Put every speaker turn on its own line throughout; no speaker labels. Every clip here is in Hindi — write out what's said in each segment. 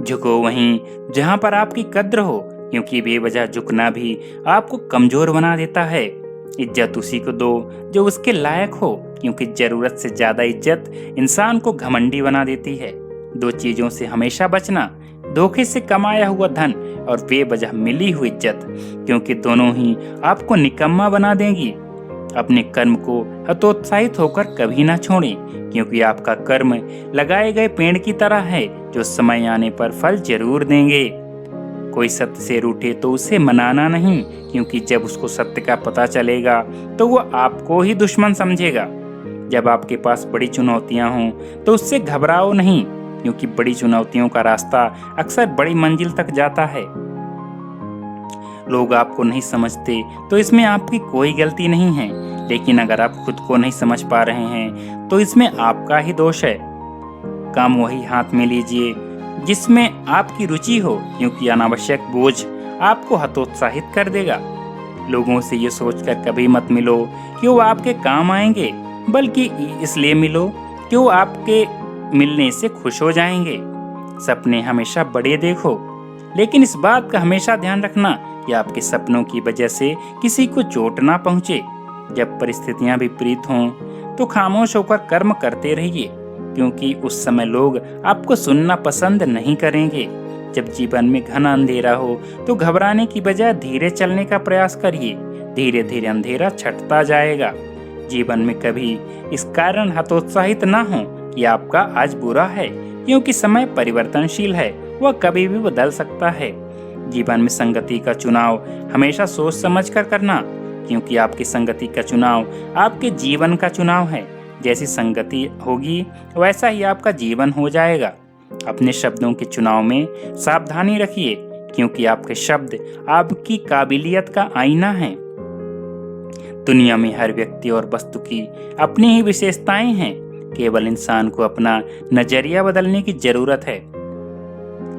झुको वहीं जहां पर आपकी कद्र हो, क्योंकि बेवजह झुकना भी आपको कमजोर बना देता है। इज्जत उसी को दो जो उसके लायक हो, क्योंकि जरूरत से ज्यादा इज्जत इंसान को घमंडी बना देती है। दो चीजों से हमेशा बचना, धोखे से कमाया हुआ धन और बेवजह मिली हुई इज्जत, क्योंकि दोनों ही आपको निकम्मा बना देंगी। अपने कर्म को हतोत्साहित होकर कभी ना छोड़ें, क्योंकि आपका कर्म लगाए गए पेड़ की तरह है जो समय आने पर फल जरूर देंगे। कोई सत्य से रूठे तो उसे मनाना नहीं, क्योंकि जब उसको सत्य का पता चलेगा तो वो आपको ही दुश्मन समझेगा। जब आपके पास बड़ी चुनौतियां हों तो उससे घबराओ नहीं, क्योंकि बड़ी चुनौतियों का रास्ता अक्सर बड़ी मंजिल तक जाता है। लोग आपको नहीं समझते तो इसमें आपकी कोई गलती नहीं है, लेकिन अगर आप खुद को नहीं समझ पा रहे हैं तो इसमें आपका ही दोष है। काम वही हाथ में लीजिए जिसमें आपकी रुचि हो, क्योंकि अनावश्यक बोझ आपको हतोत्साहित कर देगा। लोगों से ये सोचकर कभी मत मिलो कि वो आपके काम आएंगे, बल्कि इसलिए मिलो कि वो आपके मिलने से खुश हो जाएंगे। सपने हमेशा बड़े देखो, लेकिन इस बात का हमेशा ध्यान रखना कि आपके सपनों की वजह से किसी को चोट ना पहुंचे। जब परिस्थितियां विपरीत हों तो खामोश होकर कर्म करते रहिए, क्योंकि उस समय लोग आपको सुनना पसंद नहीं करेंगे। जब जीवन में घना अंधेरा हो तो घबराने की बजाय धीरे चलने का प्रयास करिए। धीरे धीरे अंधेरा छटता जाएगा। जीवन में कभी इस कारण हतोत्साहित ना हो कि आपका आज बुरा है, क्योंकि समय परिवर्तनशील है, वह कभी भी बदल सकता है। जीवन में संगति का चुनाव हमेशा सोच समझ कर करना, क्योंकि आपकी संगति का चुनाव आपके जीवन का चुनाव है। जैसी संगति होगी वैसा ही आपका जीवन हो जाएगा। अपने शब्दों के चुनाव में सावधानी रखिए, क्योंकि आपके शब्द आपकी काबिलियत का आईना है। दुनिया में हर व्यक्ति और वस्तु की अपनी ही विशेषताएं हैं, केवल इंसान को अपना नजरिया बदलने की जरूरत है।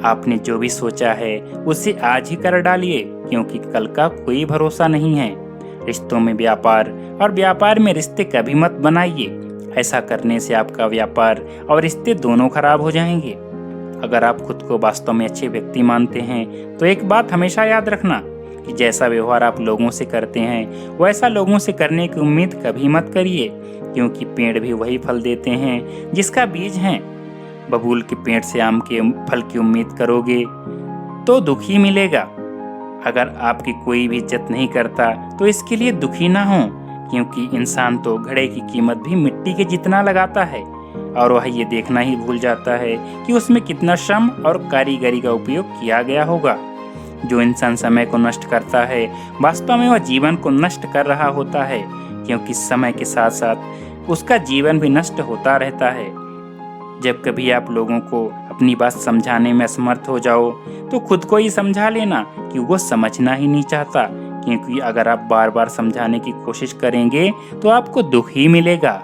आपने जो भी सोचा है उसे आज ही कर डालिए, क्योंकि कल का कोई भरोसा नहीं है। रिश्तों में व्यापार और व्यापार में रिश्ते कभी मत बनाइए। ऐसा करने से आपका व्यापार और रिश्ते दोनों खराब हो जाएंगे। अगर आप खुद को वास्तव में अच्छे व्यक्ति मानते हैं तो एक बात हमेशा याद रखना कि जैसा व्यवहार आप लोगों से करते हैं वैसा लोगों से करने की उम्मीद कभी मत करिए, क्योंकि पेड़ भी वही फल देते हैं जिसका बीज है। बबूल के पेड़ से आम के फल की उम्मीद करोगे तो दुखी मिलेगा। अगर आपकी कोई भी इज्जत नहीं करता तो इसके लिए दुखी ना हो, क्योंकि इंसान तो घड़े की कीमत भी मिट्टी के जितना लगाता है, और वह ये देखना ही भूल जाता है कि उसमें कितना श्रम और कारीगरी का उपयोग किया गया होगा। जो इंसान समय को नष्ट करता है वास्तव में वह जीवन को नष्ट कर रहा होता है, क्योंकि समय के साथ साथ उसका जीवन भी नष्ट होता रहता है। जब कभी आप लोगों को अपनी बात समझाने में असमर्थ हो जाओ तो खुद को ही समझा लेना कि वो समझना ही नहीं चाहता, क्योंकि अगर आप बार बार समझाने की कोशिश करेंगे तो आपको दुख ही मिलेगा।